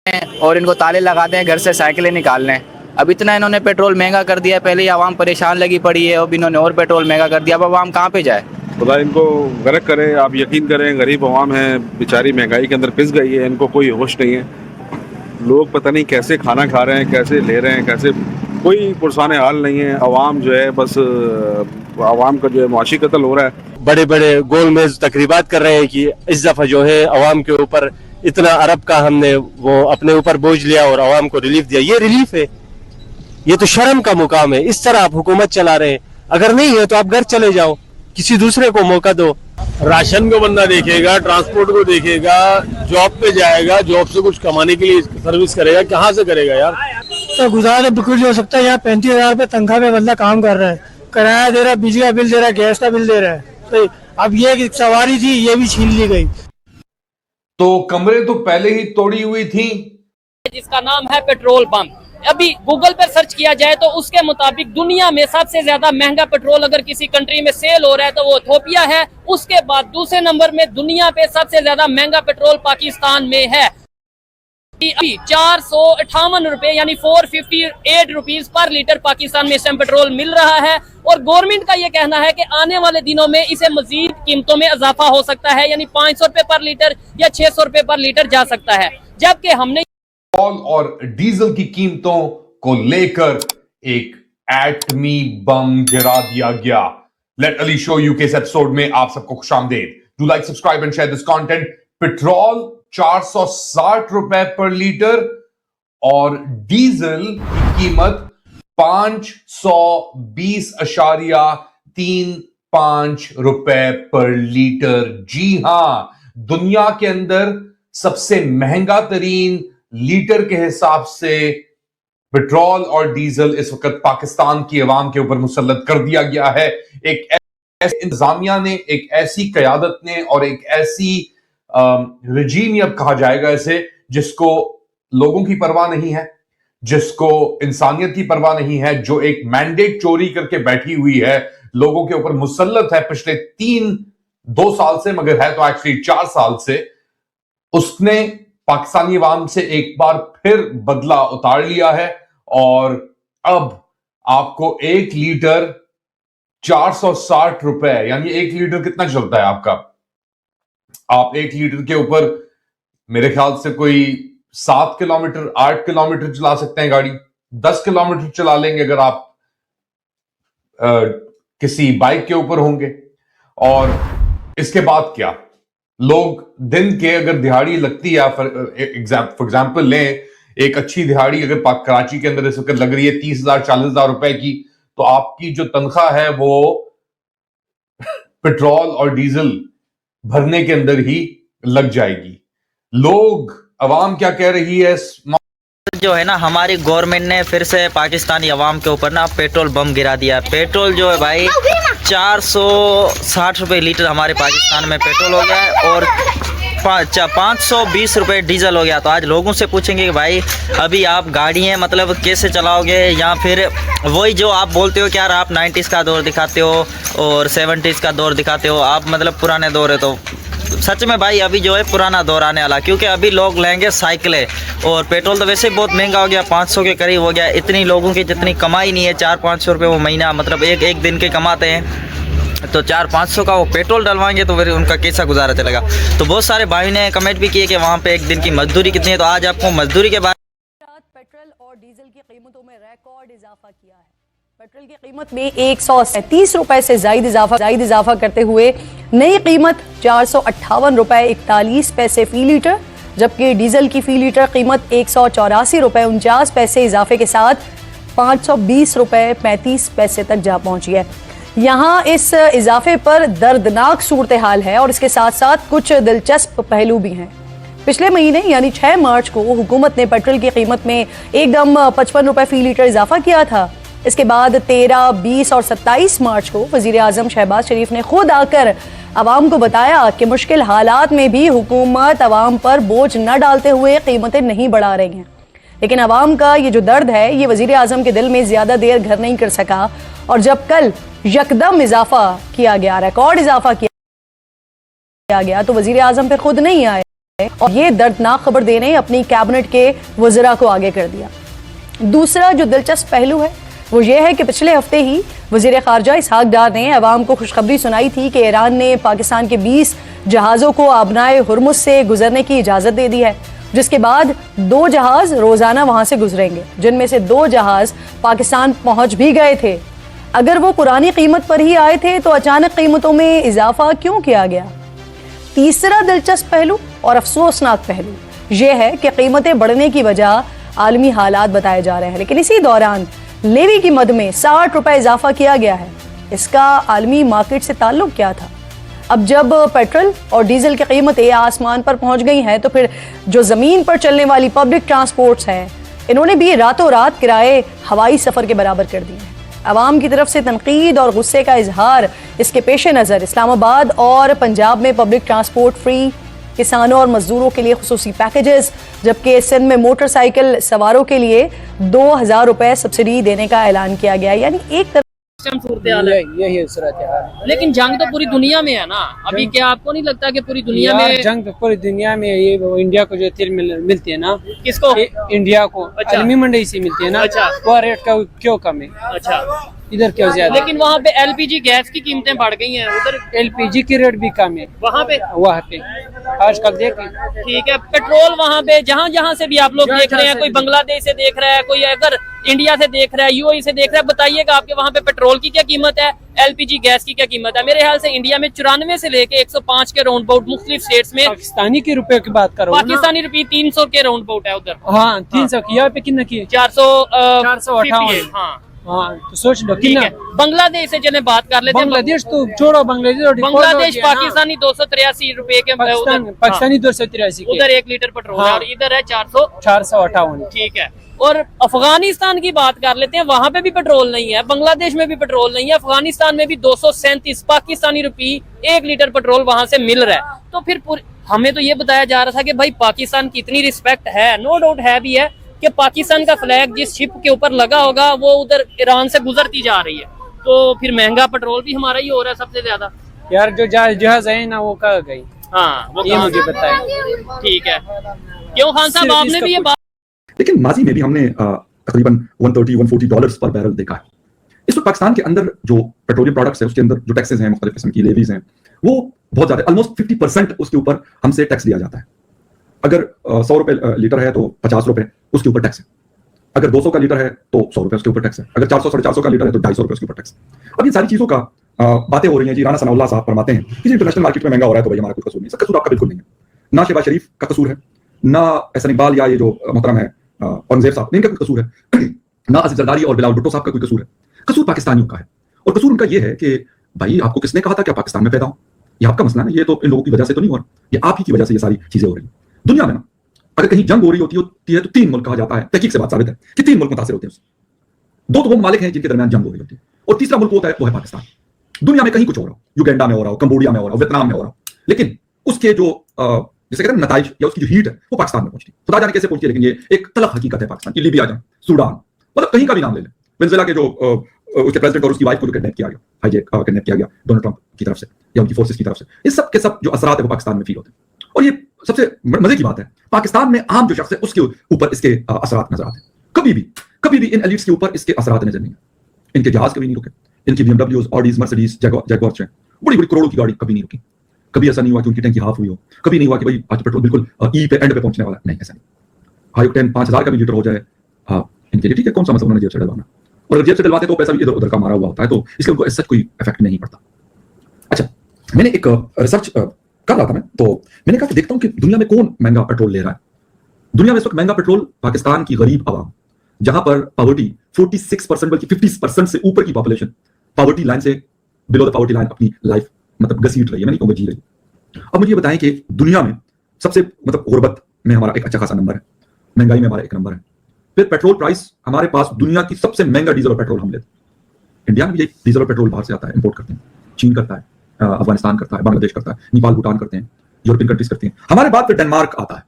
हैं और इनको ताले लगाते हैं घर से साइकिलें निकालने। अब इतना इन्होंने पेट्रोल महंगा कर दिया है, पहले ही आवाम परेशान लगी पड़ी है, अब इन्होंने और पेट्रोल महंगा कर दिया। अब आवाम कहाँ पे जाए? खुदा इनको गर्क करे। आप यकीन करें, गरीब आवाम है बेचारी, महंगाई के अंदर पिस गई है, इनको कोई होश नहीं है। लोग पता नहीं कैसे खाना खा रहे हैं, कैसे ले रहे हैं, कैसे कोई पुरसान हाल नहीं है। आवाम जो है बस आवाम का जो है मुआशी कत्ल हो रहा है। बड़े बड़े गोल मेज तकरीबात कर रहे हैं कि इस दफा जो है आवाम के ऊपर इतना अरब का हमने वो अपने ऊपर बोझ लिया और आवाम को रिलीफ दिया। ये रिलीफ है? ये तो शर्म का मुकाम है। इस तरह आप हुकूमत चला रहे हैं। अगर नहीं है तो आप घर चले जाओ, किसी दूसरे को मौका दो। राशन को बंदा देखेगा, ट्रांसपोर्ट को देखेगा, जॉब पे जाएगा, जॉब से कुछ कमाने के लिए सर्विस करेगा, कहाँ से करेगा यार? तो गुजारा बिल्कुल नहीं हो सकता। यहाँ 35,000 रुपये तनख्वाह में बंदा काम कर रहा है, किराया दे रहा है, बिजली का बिल दे रहा है, गैस का बिल दे रहा है। तो अब ये सवारी थी, ये भी छीन ली गई। तो कमरे तो पहले ही तोड़ी हुई थी, जिसका नाम है पेट्रोल पंप। अभी गूगल पर सर्च किया जाए तो उसके मुताबिक दुनिया में सबसे ज्यादा महंगा पेट्रोल अगर किसी कंट्री में सेल हो रहा है तो वो इथोपिया है। उसके बाद दूसरे नंबर में दुनिया पे सबसे ज्यादा महंगा पेट्रोल पाकिस्तान में है। अभी 458 रुपए यानी 458 रुपीज पर लीटर पाकिस्तान में इस टाइम पेट्रोल मिल रहा है। और गवर्नमेंट का ये कहना है कि आने वाले दिनों में इसे मजीद कीमतों में इजाफा हो सकता है, यानी 500 रुपए पर लीटर या 600 रुपए पर लीटर जा सकता है। जबकि हमने पेट्रोल और डीजल की कीमतों को लेकर एक एटमी बम गिरा दिया गया। लेट अली शो यू के इस एपिसोड में आप सबको खुशामदीद। Do like, subscribe and share this content. Petrol 460 रुपए पर लीटर और डीजल की कीमत 520.35 रुपए पर लीटर। जी हां, दुनिया के अंदर सबसे महंगा तरीन लीटर के हिसाब से पेट्रोल और डीजल इस वक्त पाकिस्तान की अवाम के ऊपर मुसल्लत कर दिया गया है। एक ऐसी इंतजामिया ने, एक ऐसी कयादत ने और एक ऐसी रजीम अब कहा जाएगा इसे, जिसको लोगों की परवाह नहीं है, जिसको इंसानियत की परवाह नहीं है, जो एक मैंडेट चोरी करके बैठी हुई है, लोगों के ऊपर मुसल्लत है पिछले 2 साल से, मगर है तो एक्चुअली 4 साल से। उसने पाकिस्तानी अवाम से एक बार फिर बदला उतार लिया है और अब आपको 1 लीटर 460 रुपए, यानी 1 लीटर कितना चलता है आपका? आप 1 लीटर के ऊपर मेरे ख्याल से कोई 7 किलोमीटर 8 किलोमीटर चला सकते हैं गाड़ी। 10 किलोमीटर चला लेंगे अगर आप किसी बाइक के ऊपर होंगे। और इसके बाद क्या, लोग दिन के अगर दिहाड़ी लगती है, फॉर एग्जाम्पल लें, एक अच्छी दिहाड़ी अगर कराची के अंदर इस वक्त लग रही है 30,000 40,000 रुपए की, तो आपकी जो तनख्वाह है वो पेट्रोल और डीजल भरने के अंदर ही लग जाएगी। लोग, अवाम क्या कह रही है? जो है ना, हमारी गवर्नमेंट ने फिर से पाकिस्तानी अवाम के ऊपर ना पेट्रोल बम गिरा दिया। पेट्रोल जो है भाई 460 रुपए लीटर हमारे पाकिस्तान में पेट्रोल हो गया है और 520 रुपए डीजल हो गया। तो आज लोगों से पूछेंगे कि भाई अभी आप गाड़ियाँ मतलब कैसे चलाओगे, या फिर वही जो आप बोलते हो कि यार आप 90s का दौर दिखाते हो और 70s का दौर दिखाते हो, आप मतलब पुराने दौर है। तो सच में भाई अभी जो है पुराना दौर आने वाला, क्योंकि अभी लोग लेंगे साइकिलें और पेट्रोल तो वैसे बहुत महंगा हो गया, 500 के करीब हो गया। इतनी लोगों की जितनी कमाई नहीं है, 400-500 रुपये वो महीना मतलब एक दिन के कमाते हैं, तो 400-500 का वो पेट्रोल डलवाएंगे तो फिर उनका कैसा गुजारा चलेगा। तो बहुत सारे भाई ने कमेंट भी किए कि वहाँ पे एक दिन की मजदूरी कितनी है। तो आज आपको मजदूरी के बारे पेट्रोल और डीजल की कीमतों में रिकॉर्ड इजाफा किया है। पेट्रोल की कीमत में 130 रुपए से जायद इजाफा करते हुए नई कीमत 458 रुपए 41 पैसे फी लीटर, जबकि डीजल की फी लीटर कीमत 184 रुपए 49 पैसे इजाफे के साथ 520 रुपए 35 पैसे तक जा पहुंची है। यहाँ इस इजाफे पर दर्दनाक सूरत हाल है और इसके साथ साथ कुछ दिलचस्प पहलू भी हैं। पिछले महीने यानी 6 मार्च को हुकूमत ने पेट्रोल की कीमत में एकदम 55 रुपए फी लीटर इजाफा किया था। इसके बाद 13, 20 और 27 मार्च को वजीर आजम शहबाज शरीफ ने खुद आकर आवाम को बताया कि मुश्किल हालात में भी हुकूमत आवाम पर बोझ न डालते हुए कीमतें नहीं बढ़ा रही हैं। लेकिन आवाम का ये जो दर्द है, ये वजीर आजम के दिल में ज़्यादा देर घर नहीं कर सका और जब कल यकदम इजाफा किया गया, रिकॉर्ड इजाफा किया गया, तो वजीर आजम फिर खुद नहीं आए। और ये दर्दनाक खबर देने अपनी कैबिनेट के वज़रा को आगे कर दिया। दूसरा जो दिलचस्प पहलू है वो ये है कि पिछले हफ्ते ही वज़ीर ख़ारजा इसहाक डार ने अवाम को खुशखबरी सुनाई थी कि ईरान ने पाकिस्तान के 20 जहाज़ों को आबनाए हुर्मुज़ से गुजरने की इजाज़त दे दी है, जिसके बाद 2 जहाज़ रोज़ाना वहाँ से गुजरेंगे, जिनमें से 2 जहाज़ पाकिस्तान पहुँच भी गए थे। अगर वो पुरानी कीमत पर ही आए थे तो अचानक कीमतों में इजाफा क्यों किया गया? तीसरा दिलचस्प पहलू और अफसोसनाक पहलू यह है कि कीमतें बढ़ने की वजह आलमी हालात बताए जा रहे हैं, लेकिन इसी दौरान लेवी की मद में 60 रुपए इजाफा किया गया है। इसका आलमी मार्केट से ताल्लुक क्या था? अब जब पेट्रोल और डीजल की कीमतें आसमान पर पहुंच गई हैं तो फिर जो ज़मीन पर चलने वाली पब्लिक ट्रांसपोर्ट्स हैं, इन्होंने भी रातों रात किराए हवाई सफ़र के बराबर कर दिए हैं। अवाम की तरफ से तनकीद और गुस्से का इजहार, इसके पेश नज़र इस्लामाबाद और पंजाब में पब्लिक ट्रांसपोर्ट फ्री, किसानों और मजदूरों के लिए खुसूसी पैकेजेस, जबकि सिंध में मोटरसाइकिल सवारों के लिए 2000 रुपए सब्सिडी देने का ऐलान किया गया। यानी एक तरह यही सूरत है। लेकिन जंग तो पूरी दुनिया में है ना अभी, क्या आपको नहीं लगता कि पूरी दुनिया में जंग पूरी दुनिया में ये इंडिया को जो तेल मिलती है ना, किसको? इंडिया को अच्छा। आलमी मंडी से मिलती है ना, अच्छा। वो रेट का क्यों कम है? अच्छा, इधर क्यों ज्यादा? लेकिन वहाँ पे एलपीजी गैस की कीमतें बढ़ गई हैं, उधर एलपीजी की रेट भी कम है वहाँ पे आजकल देखें। ठीक है, पेट्रोल वहाँ पे जहाँ जहाँ से भी आप लोग देख रहे हैं, कोई बांग्लादेश से देख रहा है, कोई अगर इंडिया से देख रहा है, यूएई से देख रहा है, बताइएगा आपके वहाँ पे पेट्रोल की क्या कीमत है, एलपीजी गैस की क्या कीमत है? मेरे ख्याल से इंडिया में 94 से लेके 105 के राउंड अबाउट मुख्तलिफ स्टेट्स में। पाकिस्तानी के रुपए की बात करो, पाकिस्तानी रुपये 300 के राउंड अबाउट है उधर। हाँ 300 की, यहाँ पे कितना की? 458। हाँ तो सोच लो ठीक है। बांग्लादेश से चले बात कर लेते हैं। बांग्लादेश तो छोड़ो, बांग्लादेश पाकिस्तानी 283 रुपए के पाकिस्तानी 283 उधर 1 लीटर पेट्रोल है, और इधर है 458। ठीक है। और अफगानिस्तान की बात कर लेते हैं, वहां पे भी पेट्रोल नहीं है, बांग्लादेश में भी पेट्रोल नहीं है, अफगानिस्तान में भी 237 पाकिस्तानी रुपये 1 लीटर पेट्रोल वहां से मिल रहा है। तो फिर हमें तो ये बताया जा रहा था कि भाई पाकिस्तान की इतनी रिस्पेक्ट है, नो डाउट है भी है, कि पाकिस्तान का फ्लैग जिस शिप के ऊपर लगा होगा वो उधर ईरान से गुजरती जा रही है, तो फिर महंगा पेट्रोल भी हमारा ही हो रहा है सबसे ज्यादा। यार जो जहाज है ना वो कहाँ गई? हाँ वो ये मुझे बताए। ठीक है, क्यों खान साहब आपने भी ये बात? लेकिन माजी में भी हमने तकरीबन $130-140 पर बैरल देखा है। इस वक्त पाकिस्तान के अंदर जो पेट्रोलियम प्रोडक्ट्स है उसके अंदर जो टैक्सेस हैं, मुख्तलिफ किस्म की लेवीज हैं, वो बहुत ज्यादा, ऑलमोस्ट 50% उसके ऊपर हमसे टैक्स लिया जाता है। अगर 100 रुपए लीटर है तो 50 रुपए उसके ऊपर टैक्स है। अगर 200 का लीटर है तो 100 रुपए उसके ऊपर टैक्स है। अगर 400-450 का लीटर है तो 250 रुपए उसके ऊपर टैक्स है। अब ये सारी चीजों का बातें हो रही हैं जी। राना सनाउल्लाह साहब फरमाते हैं कि इंटरनेशनल मार्केट में महंगा हो रहा है तो भाई हमारा कोई कसूर नहीं। इसका कसूर आपका बिल्कुल नहीं है, ना शहबाज शरीफ का कसूर है, ना एहसन इकबाल या ये जो मोहतरम है औरंगजेब साहब, इनका कोई कसूर है, ना आसिफ जरदारी और बिलावल भुट्टो साहब का कोई कसूर है। कसूर पाकिस्तानियों का है, और कसूर उनका ये है कि भाई आपको किसने कहा था कि आप पाकिस्तान में पैदा हो? ये आपका मसला है, ये तो इन लोगों की वजह से तो नहीं हो रहा, ये आप ही की वजह से ये सारी चीजें हो रही हैं। दुनिया में ना अगर कहीं जंग हो रही होती है तो 3 मुल्क कहा जाता है, तहकीक से बात साबित है कि 3 मुल्क मुतासिर होते हैं उससे। 2 तो वो ममालिक हैं जिनके दरमियान जंग हो रही होती है, और तीसरा मुल्क होता है वो है पाकिस्तान। दुनिया में कहीं कुछ हो रहा हो, युगांडा में हो रहा हो, कंबोडिया में हो रहा हो, वियतनाम में हो रहा हो, लेकिन उसके जो जैसे कहते हैं नताइज या उसकी जो हीट है वो पाकिस्तान में पहुंचती है। खुदा जाने कैसे पहुंचती है, लेकिन ये एक तलख हकीकत है पाकिस्तान की। लीबिया जंग, सूडान, मतलब कहीं का भी नाम ले लें, वेनेजुएला के जो उसके प्रेसिडेंट और उसकी वाइफ को किडनैप किया गया, हाईजैक किडनैप किया गया डोनाल्ड ट्रंप की तरफ से या उनकी फोर्सेस की तरफ से, ये सब के सब जो असरात है वो पाकिस्तान में फील होते हैं। और ये सबसे मजे की बात है, पाकिस्तान में आम जो शख्स है उसके ऊपर इसके असरात नजर आते हैं। कभी भी इन एलिट्स के ऊपर इसके असरात नजर नहीं है। इनके जहाज कभी नहीं रुके, इनकी BMW, ऑडीज, मर्सिडीज, जैगवार्स हैं, बड़ी बड़ी करोड़ों की गाड़ी कभी नहीं रुकी। कभी ऐसा नहीं हुआ कि उनकी टैंकी हाफ हुई हो, कभी नहीं हुआ कि भाई आज पेट्रोल बिल्कुल ई पे एंड पे पहुंचने वाला, नहीं, ऐसा नहीं। हाई ऑक्टेन 5000 का भी लीटर हो जाए इनके लिए ठीक है, कौन सा मतलब उन्होंने जेब से डलवाना, और अगर जेब से डलवाते तो पैसा भी इधर उधर का मारा हुआ होता है, तो इसलिए उनको ऐसा कोई इफेक्ट नहीं पड़ता। अच्छा, मैंने एक रिसर्च कर रहा था मैं, तो मैंने कहा कि देखता हूं कि दुनिया में कौन महंगा पेट्रोल ले रहा है। दुनिया में इस वक्त महंगा पेट्रोल पाकिस्तान की गरीब आवाम, जहां पर पॉवर्टी 46% बल्कि 50% से ऊपर की पॉपुलेशन पॉवर्टी लाइन से बिलो द पॉवर्टी लाइन अपनी लाइफ मतलब घसीट रही है, मैं नहीं कहूंगा जी रही। अब मुझे बताएं कि दुनिया में सबसे मतलब गुर्बत में हमारा एक अच्छा खासा नंबर है, महंगाई में हमारा 1 नंबर है। फिर पेट्रोल प्राइस हमारे पास दुनिया की सबसे महंगा डीजल और पेट्रोल हम लेते हैं। इंडिया में भी डीजल और पेट्रोल बाहर से आता है, इंपोर्ट करते हैं, चीन करता है, अफगानिस्तान करता है, बांग्लादेश करता है, नेपाल भूटान करते हैं, यूरोपियन कंट्रीज करती हैं। हमारे बाद फिर डेनमार्क आता है।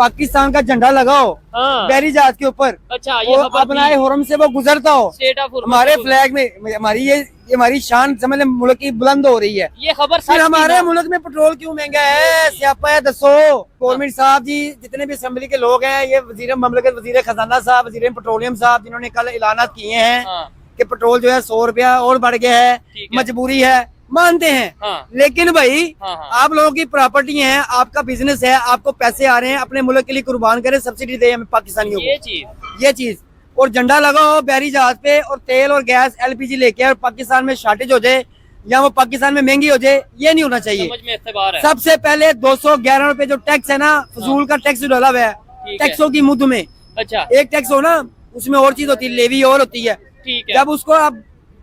पाकिस्तान का झंडा लगाओ हाँ। बैरी जहाज के ऊपर, अच्छा, ये वो खबर अपना थी। हुरम से वो गुजरता हो, स्टेट ऑफ हुरम हमारे से- फ्लैग में हमारी ये हमारी शान समझ ले मुल्क की बुलंद हो रही है। ये खबर फिर सच थी हमारे ना? मुल्क में पेट्रोल क्यों महंगा है? स्यापा है दसो। गवर्नमेंट साहब जी, जितने भी असेंबली के लोग हैं, ये वजीर ममलकत, वजीर खजाना साहब, वजीर पेट्रोलियम साहब, जिन्होंने कल ऐलानात किए हैं हाँ, कि पेट्रोल जो है 100 रुपया और बढ़ गया है, ठीक है। मजबूरी है, मानते हैं। हाँ, लेकिन भाई हाँ, हाँ। आप लोगों की प्रॉपर्टी है, आपका बिजनेस है, आपको पैसे आ रहे हैं, अपने मुल्क के लिए कुर्बान करें, सब्सिडी दे हमें पाकिस्तानियों ये को, चीज ये चीज। और झंडा लगाओ बैरी जहाज पे, और तेल और गैस LPG लेके और पाकिस्तान में शॉर्टेज हो जाए या वो पाकिस्तान में महंगी हो जाए, ये नहीं होना चाहिए। समझ में इत्तेबार है। सबसे पहले 211 रुपए जो टैक्स है ना, फजूल का टैक्स डाला हुआ है ठीक है। टैक्सों की मुद्द में। अच्छा, एक टैक्स हो ना, उसमें और चीज होती है, लेवी और होती है। ठीक है। जब उसको आप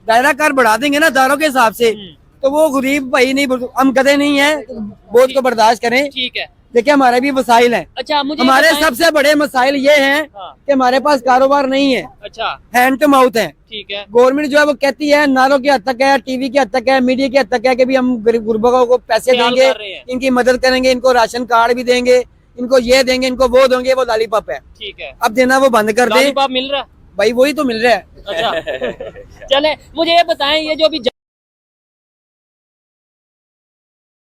दायरा कार बढ़ा देंगे ना दारों के हिसाब से, तो वो गरीब भाई नहीं, हम गधे नहीं है, बोझ को बर्दाश्त करें। ठीक है। देखिए हमारे भी वसाइल हैं। अच्छा, मुझे हमारे बताएं- सबसे बड़े मसाइल ये हैं हाँ। कि हमारे पास कारोबार नहीं है, अच्छा, हैंड टू माउथ है। ठीक है। गवर्नमेंट जो है वो कहती है नारों की हद तक है, टीवी की हद तक है, मीडिया की हद तक है कि भी हम गरीब गुरबों को पैसे ख्याल देंगे, कर रहे हैं। इनकी मदद करेंगे, इनको राशन कार्ड भी देंगे, इनको ये देंगे, इनको वो देंगे, वो लॉलीपॉप है। ठीक है। अब देना वो बंद कर दे लॉलीपॉप मिल रहा है? भाई, वही तो मिल रहा है। अच्छा चले, मुझे ये बताएं, ये जो अभी